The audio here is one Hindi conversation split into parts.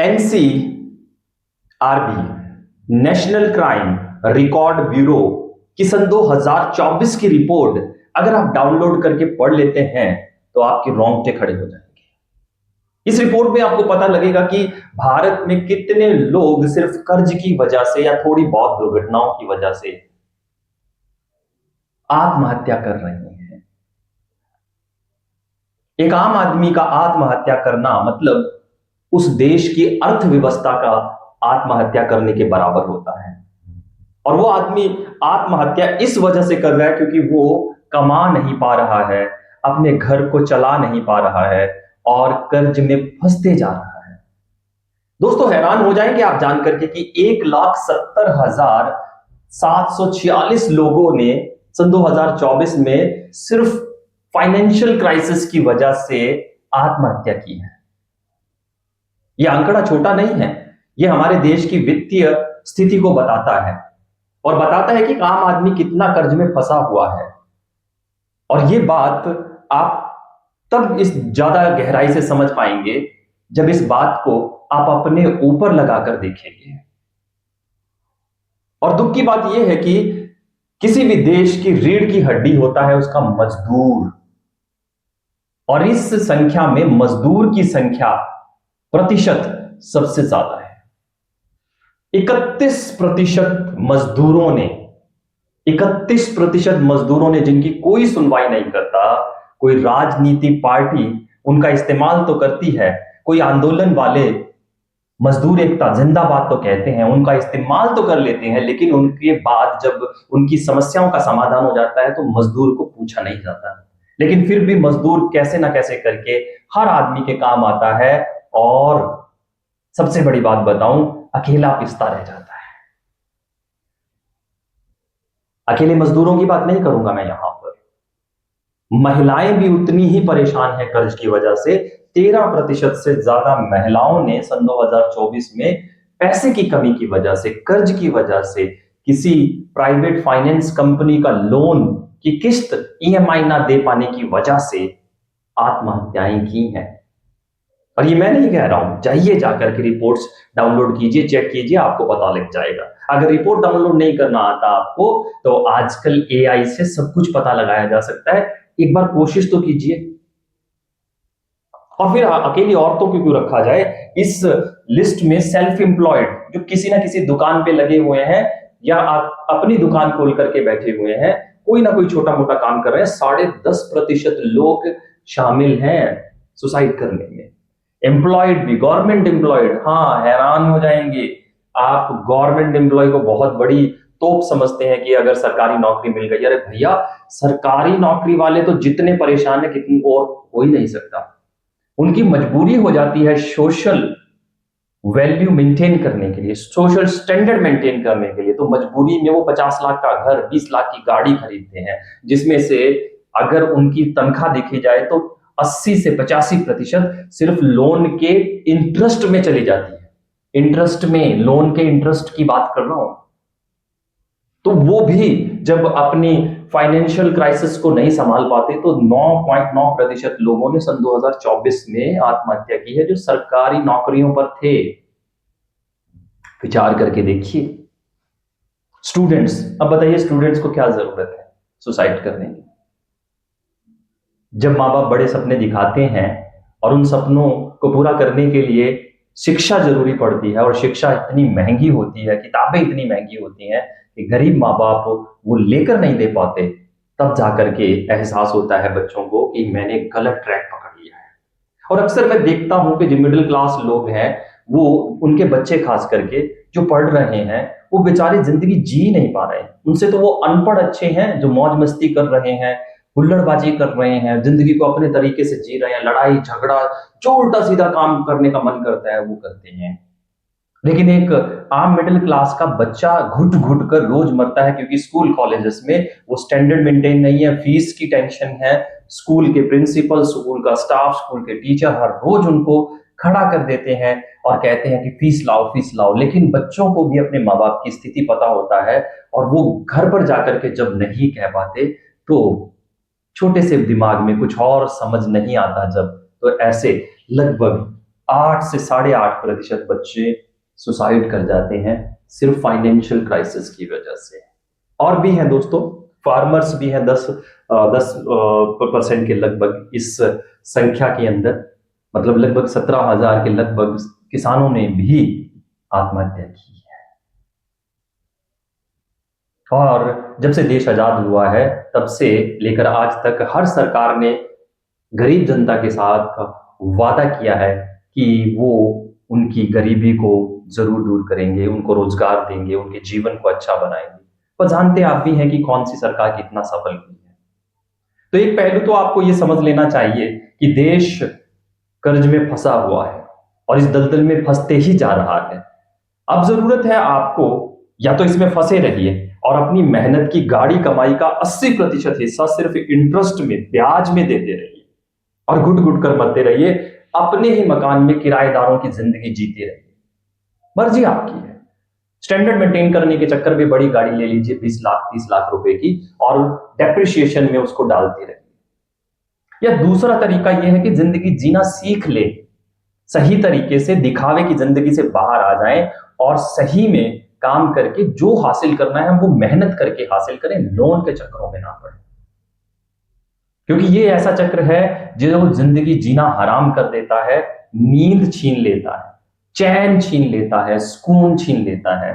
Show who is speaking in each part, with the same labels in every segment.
Speaker 1: NCRB national crime record bureau की सन 2024 की रिपोर्ट अगर आप डाउनलोड करके पढ़ लेते हैं तो आपके रोंगटे खड़े हो जाएंगे। इस रिपोर्ट में आपको पता लगेगा कि भारत में कितने लोग सिर्फ कर्ज की वजह से या थोड़ी बहुत दुर्घटनाओं की वजह से आत्महत्या कर रहे हैं। एक आम आदमी का आत्महत्या करना मतलब उस देश की अर्थव्यवस्था का आत्महत्या करने के बराबर होता है। और वो आदमी आत्महत्या इस वजह से कर रहा है क्योंकि वो कमा नहीं पा रहा है, अपने घर को चला नहीं पा रहा है और कर्ज में फंसते जा रहा है। दोस्तों, हैरान हो जाएंगे आप जानकर के कि 1,70,746 लोगों ने सन 2024 में सिर्फ फाइनेंशियल क्राइसिस की वजह से आत्महत्या की है। यह आंकड़ा छोटा नहीं है, यह हमारे देश की वित्तीय स्थिति को बताता है और बताता है कि आम आदमी कितना कर्ज में फंसा हुआ है। और यह बात आप तब इस ज्यादा गहराई से समझ पाएंगे जब इस बात को आप अपने ऊपर लगाकर देखेंगे। और दुख की बात यह है कि किसी भी देश की रीढ़ की हड्डी होता है उसका मजदूर, और इस संख्या में मजदूर की संख्या प्रतिशत सबसे ज्यादा है। 31% मजदूरों ने जिनकी कोई सुनवाई नहीं करता, कोई राजनीति पार्टी उनका इस्तेमाल तो करती है, कोई आंदोलन वाले मजदूर एकता जिंदाबाद तो कहते हैं, उनका इस्तेमाल तो कर लेते हैं, लेकिन उनके बाद जब उनकी समस्याओं का समाधान हो जाता है तो मजदूर को पूछा नहीं जाता। लेकिन फिर भी मजदूर कैसे ना कैसे करके हर आदमी के काम आता है और सबसे बड़ी बात बताऊं, अकेला पिसता रह जाता है। अकेले मजदूरों की बात नहीं करूंगा मैं यहां पर, महिलाएं भी उतनी ही परेशान है कर्ज की वजह से। 13% से ज्यादा महिलाओं ने सन 2024 में पैसे की कमी की वजह से, कर्ज की वजह से, किसी प्राइवेट फाइनेंस कंपनी का लोन की किस्त ईएमआई ना दे पाने की वजह से आत्महत्याएं की हैं। और ये मैं नहीं कह रहा हूं, जाइए जाकर के रिपोर्ट्स डाउनलोड कीजिए, चेक कीजिए, आपको पता लग जाएगा। अगर रिपोर्ट डाउनलोड नहीं करना आता आपको तो आजकल एआई से सब कुछ पता लगाया जा सकता है, एक बार कोशिश तो कीजिए। और फिर अकेली औरतों को क्यों रखा जाए इस लिस्ट में? सेल्फ एम्प्लॉयड जो किसी ना किसी दुकान पे लगे हुए हैं या आप अपनी दुकान खोल करके बैठे हुए हैं, कोई ना कोई छोटा मोटा काम कर रहे हैं, 10.5% लोग शामिल हैं सुसाइड करने में। एम्प्लॉयड भी, गवर्नमेंट एम्प्लॉयड, हाँ हैरान हो जाएंगे आप, गवर्नमेंट एम्प्लॉय को बहुत बड़ी तोप समझते हैं कि अगर सरकारी नौकरी मिल गई। अरे भैया, सरकारी नौकरी वाले तो जितने परेशान है कितनी और हो ही नहीं सकता। उनकी मजबूरी हो जाती है सोशल वैल्यू मेंटेन करने के लिए, सोशल स्टैंडर्ड मेंटेन करने के लिए, तो मजबूरी में वो 50 लाख का घर, 20 लाख की गाड़ी खरीदते हैं, जिसमें से अगर उनकी तनख्वाह देखी जाए तो 80 से 85% सिर्फ लोन के इंटरेस्ट में चली जाती है। इंटरेस्ट में, लोन के इंटरेस्ट की बात कर रहा हूं। तो वो भी जब अपनी फाइनेंशियल क्राइसिस को नहीं संभाल पाते तो 9.9% लोगों ने सन 2024 में आत्महत्या की है जो सरकारी नौकरियों पर थे। विचार करके देखिए। स्टूडेंट्स, अब बताइए स्टूडेंट्स को क्या जरूरत है सुसाइड करने की? जब माँ बाप बड़े सपने दिखाते हैं और उन सपनों को पूरा करने के लिए शिक्षा जरूरी पड़ती है और शिक्षा इतनी महंगी होती है, किताबें इतनी महंगी होती हैं कि गरीब माँ बाप वो लेकर नहीं दे पाते, तब जाकर के एहसास होता है बच्चों को कि मैंने गलत ट्रैक पकड़ लिया है। और अक्सर मैं देखता हूं कि जो मिडिल क्लास लोग हैं, वो उनके बच्चे खास करके जो पढ़ रहे हैं, वो बेचारे जिंदगी जी नहीं पा रहे हैं। उनसे तो वो अनपढ़ अच्छे हैं जो मौज मस्ती कर रहे हैं, हुल्लड़बाजी कर रहे हैं, जिंदगी को अपने तरीके से जी रहे हैं, लड़ाई झगड़ा जो उल्टा सीधा काम करने का मन करता है वो करते हैं। लेकिन एक आम मिडिल क्लास का बच्चा घुट घुट कर रोज मरता है क्योंकि स्कूल कॉलेजेस में वो स्टैंडर्ड मेंटेन नहीं है, फीस की टेंशन है, स्कूल के प्रिंसिपल, स्कूल का स्टाफ, स्कूल के टीचर हर रोज उनको खड़ा कर देते हैं और कहते हैं कि फीस लाओ। लेकिन बच्चों को भी अपने माँ बाप की स्थिति पता होता है और वो घर पर जाकर के जब नहीं कह पाते तो छोटे से दिमाग में कुछ और समझ नहीं आता जब, तो ऐसे लगभग 8 से 8.5% बच्चे सुसाइड कर जाते हैं सिर्फ फाइनेंशियल क्राइसिस की वजह से। और भी हैं दोस्तों, फार्मर्स भी हैं 10% के लगभग इस संख्या के अंदर, मतलब लगभग 17,000 के लगभग किसानों ने भी आत्महत्या की है। और जब से देश आजाद हुआ है तब से लेकर आज तक हर सरकार ने गरीब जनता के साथ वादा किया है कि वो उनकी गरीबी को जरूर दूर करेंगे, उनको रोजगार देंगे, उनके जीवन को अच्छा बनाएंगे। पर जानते आप भी हैं कि कौन सी सरकार कितना सफल हुई है। तो एक पहलू तो आपको ये समझ लेना चाहिए कि देश कर्ज में फंसा हुआ है और इस दलदल में फंसते ही जा रहा है। अब जरूरत है आपको या तो इसमें फंसे रहिए और अपनी मेहनत की गाढ़ी कमाई का 80% हिस्सा सिर्फ इंटरेस्ट में, ब्याज में देते रहिए और घुट घुट कर मरते रहिए, अपने ही मकान में किराएदारों की जिंदगी जीते रहिए। मर्जी आपकी है। स्टैंडर्ड मेंटेन करने के चक्कर में बड़ी गाड़ी ले लीजिए 20 लाख 30 लाख रुपए की और डेप्रिसिएशन में उसको डालते रहिए। या दूसरा तरीका यह है कि जिंदगी जीना सीख ले, सही तरीके से दिखावे की जिंदगी से बाहर आ जाएं और सही में काम करके जो हासिल करना है वो मेहनत करके हासिल करें, लोन के चक्करों में ना पड़े। क्योंकि ये ऐसा चक्र है जो जिंदगी जीना हराम कर देता है, नींद छीन लेता है, चैन छीन लेता है, सुकून छीन लेता है।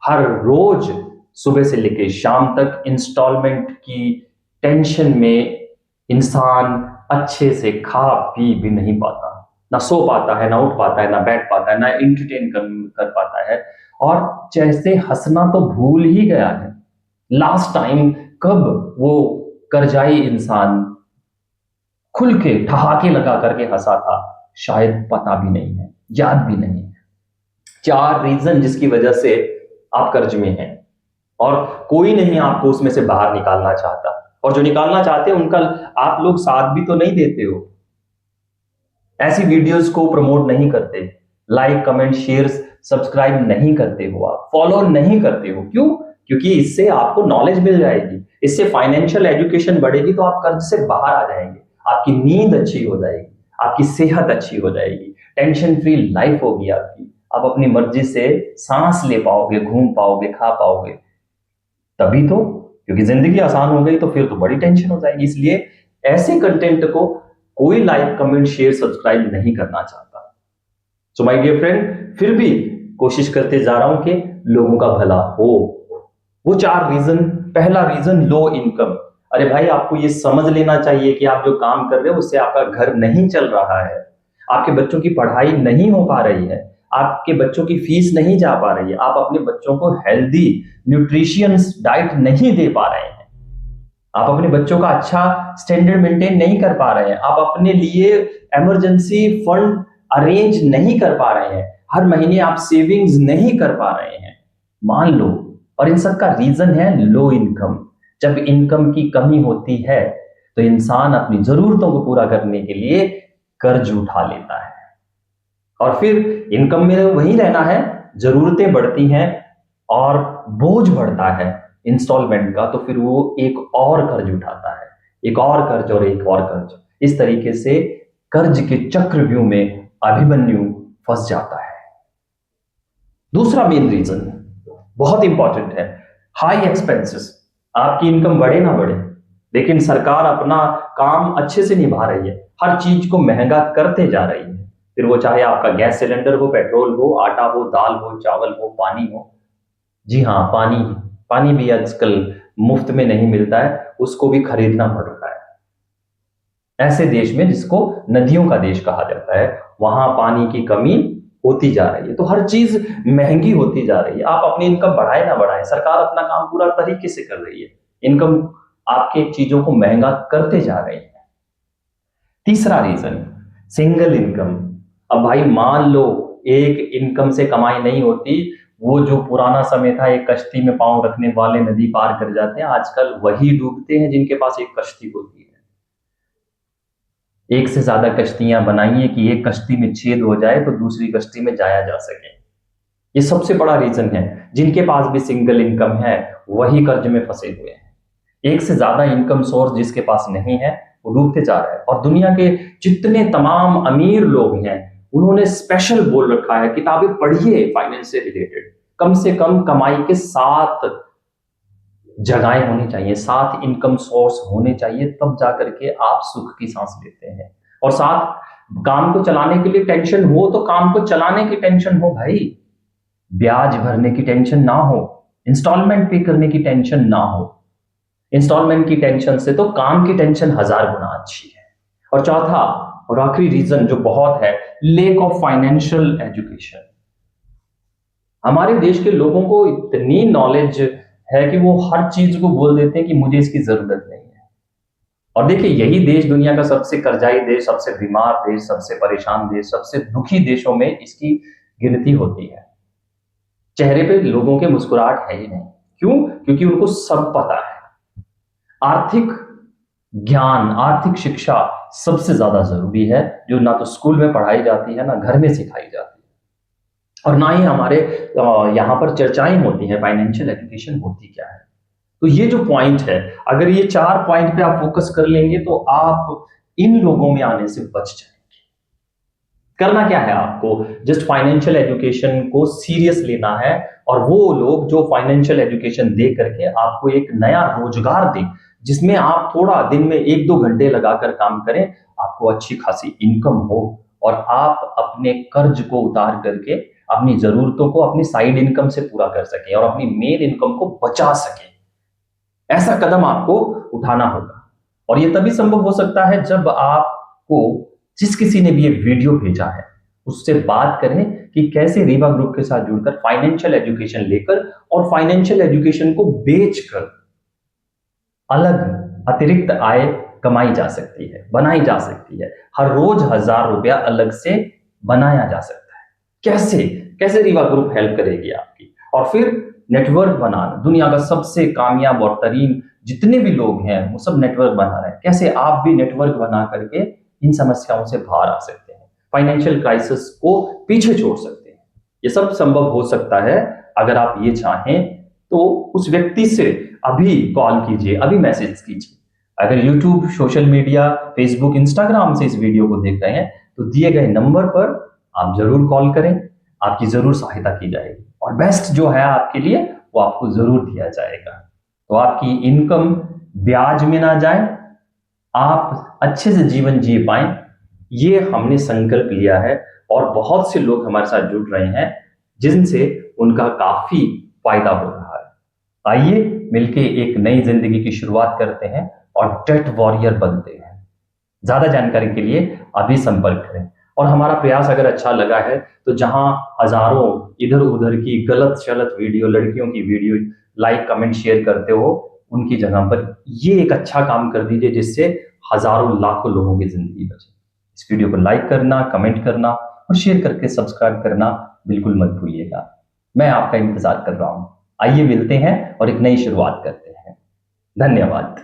Speaker 1: हर रोज सुबह से लेकर शाम तक इंस्टॉलमेंट की टेंशन में इंसान अच्छे से खा पी भी नहीं पाता, ना सो पाता है, ना उठ पाता है, ना बैठ पाता है, ना एंटरटेन कर पाता है, और जैसे हंसना तो भूल ही गया है। लास्ट टाइम कब वो कर्जाई इंसान खुल के ठहाके लगा करके हंसा था, शायद पता भी नहीं है, याद भी नहीं है। 4 रीजन जिसकी वजह से आप कर्ज में हैं और कोई नहीं आपको उसमें से बाहर निकालना चाहता, और जो निकालना चाहते हैं उनका आप लोग साथ भी तो नहीं देते हो, ऐसी वीडियोस को प्रमोट नहीं करते, लाइक कमेंट शेयर सब्सक्राइब नहीं करते हो, आप फॉलो नहीं करते हो। क्यों? क्योंकि इससे आपको नॉलेज मिल जाएगी, इससे फाइनेंशियल एजुकेशन बढ़ेगी, तो आप कर्ज से बाहर आ जाएंगे, आपकी नींद अच्छी हो जाएगी, आपकी सेहत अच्छी हो जाएगी, टेंशन फ्री लाइफ होगी आपकी, आप अपनी मर्जी से सांस ले पाओगे, घूम पाओगे, खा पाओगे। तभी तो, क्योंकि जिंदगी आसान हो गई तो फिर तो बड़ी टेंशन हो जाएगी। इसलिए ऐसे कंटेंट को कोई लाइक कमेंट शेयर सब्सक्राइब नहीं करना चाहता। सो माय डियर फ्रेंड, फिर भी कोशिश करते जा रहा हूं कि लोगों का भला हो। वो 4 रीजन, पहला रीजन लो इनकम। अरे भाई, आपको ये समझ लेना चाहिए कि आप जो काम कर रहे हो उससे आपका घर नहीं चल रहा है, आपके बच्चों की पढ़ाई नहीं हो पा रही है, आपके बच्चों की फीस नहीं जा पा रही है, आप अपने बच्चों को हेल्दी न्यूट्रिशियस डाइट नहीं दे पा रहे हैं, आप अपने बच्चों का अच्छा स्टैंडर्ड मेंटेन नहीं कर पा रहे हैं, आप अपने लिए इमरजेंसी फंड अरेंज नहीं कर पा रहे हैं, हर महीने आप सेविंग्स नहीं कर पा रहे हैं, मान लो। और इन सब का रीजन है लो इनकम। जब इनकम की कमी होती है तो इंसान अपनी जरूरतों को पूरा करने के लिए कर्ज उठा लेता है, और फिर इनकम में वही रहना है, जरूरतें बढ़ती हैं और बोझ बढ़ता है इंस्टॉलमेंट का, तो फिर वो एक और कर्ज उठाता है, एक और कर्ज और एक और कर्ज। इस तरीके से कर्ज के चक्रव्यूह में अभिमन्यु फंस जाता है। दूसरा मेन रीजन बहुत इंपॉर्टेंट है, हाई एक्सपेंसेस। आपकी इनकम बढ़े ना बढ़े, लेकिन सरकार अपना काम अच्छे से निभा रही है, हर चीज को महंगा करते जा रही है। फिर वो चाहे आपका गैस सिलेंडर हो, पेट्रोल हो, आटा हो, दाल हो, चावल हो, पानी हो। जी हाँ, पानी भी आजकल मुफ्त में नहीं मिलता है, उसको भी खरीदना पड़ता है। ऐसे देश में जिसको नदियों का देश कहा जाता है, वहां पानी की कमी होती जा रही है, तो हर चीज महंगी होती जा रही है। आप अपनी इनकम बढ़ाए ना बढ़ाए, सरकार अपना काम पूरा तरीके से कर रही है, इनकम आपके चीजों को महंगा करते जा रही है। तीसरा रीजन सिंगल इनकम। अब भाई मान लो एक इनकम से कमाई नहीं होती, वो जो पुराना समय था एक कश्ती में पांव रखने वाले नदी पार कर जाते हैं, आजकल वही डूबते हैं जिनके पास एक कश्ती होती है। एक से ज्यादा कश्तियां बनाइए कि एक कश्ती में छेद हो जाए तो दूसरी कश्ती में जाया जा सके। ये सबसे बड़ा रीजन है। जिनके पास भी सिंगल इनकम है वही कर्ज में फंसे हुए हैं। एक से ज्यादा इनकम सोर्स जिसके पास नहीं है वो डूबते जा रहा है। और दुनिया के जितने तमाम अमीर लोग हैं उन्होंने स्पेशल बोल रखा है किताबें पढ़िए फाइनेंस से रिलेटेड, कम से कम कमाई के 7 जगहें होनी चाहिए, 7 इनकम सोर्स होने चाहिए, तब जाकर के आप सुख की सांस लेते हैं। और 7 काम को चलाने के लिए टेंशन हो तो काम को चलाने की टेंशन हो भाई, ब्याज भरने की टेंशन ना हो, इंस्टॉलमेंट पे करने की टेंशन ना हो। इंस्टॉलमेंट की टेंशन से तो काम की टेंशन 1000 गुना अच्छी है। और चौथा और आखिरी रीजन जो बहुत है, लेक ऑफ फाइनेंशियल एजुकेशन। हमारे देश के लोगों को इतनी नॉलेज है कि वो हर चीज को बोल देते हैं कि मुझे इसकी जरूरत नहीं है। और देखिए, यही देश दुनिया का सबसे कर्जाई देश, सबसे बीमार देश, सबसे परेशान देश, सबसे दुखी देशों में इसकी गिनती होती है। चेहरे पे लोगों के मुस्कुराहट है ही नहीं। क्यों? क्योंकि उनको सब पता है। आर्थिक ज्ञान, आर्थिक शिक्षा सबसे ज्यादा जरूरी है, जो ना तो स्कूल में पढ़ाई जाती है, ना घर में सिखाई जाती है, और ना ही हमारे यहाँ पर चर्चाएं होती हैं फाइनेंशियल एजुकेशन होती क्या है। तो ये जो पॉइंट है, अगर ये 4 पॉइंट पे आप फोकस कर लेंगे तो आप इन लोगों में आने से बच जाएंगे। करना क्या है आपको? जस्ट फाइनेंशियल एजुकेशन को सीरियस लेना है, और वो लोग जो फाइनेंशियल एजुकेशन दे करके आपको एक नया रोजगार दें, जिसमें आप थोड़ा दिन में 1-2 घंटे लगाकर काम करें, आपको अच्छी खासी इनकम हो, और आप अपने कर्ज को उतार करके अपनी जरूरतों को अपनी साइड इनकम से पूरा कर सकें और अपनी मेन इनकम को बचा सकें। ऐसा कदम आपको उठाना होगा। और ये तभी संभव हो सकता है जब आपको जिस किसी ने भी ये वीडियो भेजा है उससे बात करें कि कैसे रीवा ग्रुप के साथ जुड़कर फाइनेंशियल एजुकेशन लेकर और फाइनेंशियल एजुकेशन को बेचकर अलग अतिरिक्त आय कमाई जा सकती है, बनाई जा सकती है। हर रोज 1000 रुपया अलग से बनाया जा सकता है। कैसे कैसे रीवा ग्रुप हेल्प करेगी आपकी? और फिर नेटवर्क बनाना, दुनिया का सबसे कामयाब और तरीन जितने भी लोग हैं वो सब नेटवर्क बना रहे हैं। कैसे आप भी नेटवर्क बना करके इन समस्याओं से बाहर आ सकते हैं, फाइनेंशियल क्राइसिस को पीछे छोड़ सकते हैं। ये सब संभव हो सकता है अगर आप ये चाहें तो उस व्यक्ति से अभी कॉल कीजिए, अभी मैसेज कीजिए। अगर YouTube, social media, Facebook, Instagram से इस वीडियो को देख रहे हैं तो दिए गए नंबर पर आप जरूर कॉल करें, आपकी जरूर सहायता की जाएगी, और बेस्ट जो है आपके लिए वो आपको जरूर दिया जाएगा। तो आपकी इनकम ब्याज में ना जाए, आप अच्छे से जीवन जी पाएं, ये हमने संकल्प लिया है, और बहुत से लोग हमारे साथ जुड़ रहे हैं जिनसे उनका काफी फायदा हो रहा है। आइए मिलके एक नई जिंदगी की शुरुआत करते हैं और डेट वॉरियर बनते हैं। ज्यादा जानकारी के लिए अभी संपर्क करें। और हमारा प्रयास अगर अच्छा लगा है तो जहां हजारों इधर उधर की गलत शलत वीडियो, लड़कियों की वीडियो लाइक, कमेंट, शेयर करते हो, उनकी जगह पर ये एक अच्छा काम कर दीजिए जिससे हजारों लाखों लोगों की जिंदगी बचे। इस वीडियो को लाइक करना, कमेंट करना और शेयर करके सब्सक्राइब करना बिल्कुल मत भूलिएगा। मैं आपका इंतजार कर रहा हूं। आइए मिलते हैं और एक नई शुरुआत करते हैं। धन्यवाद।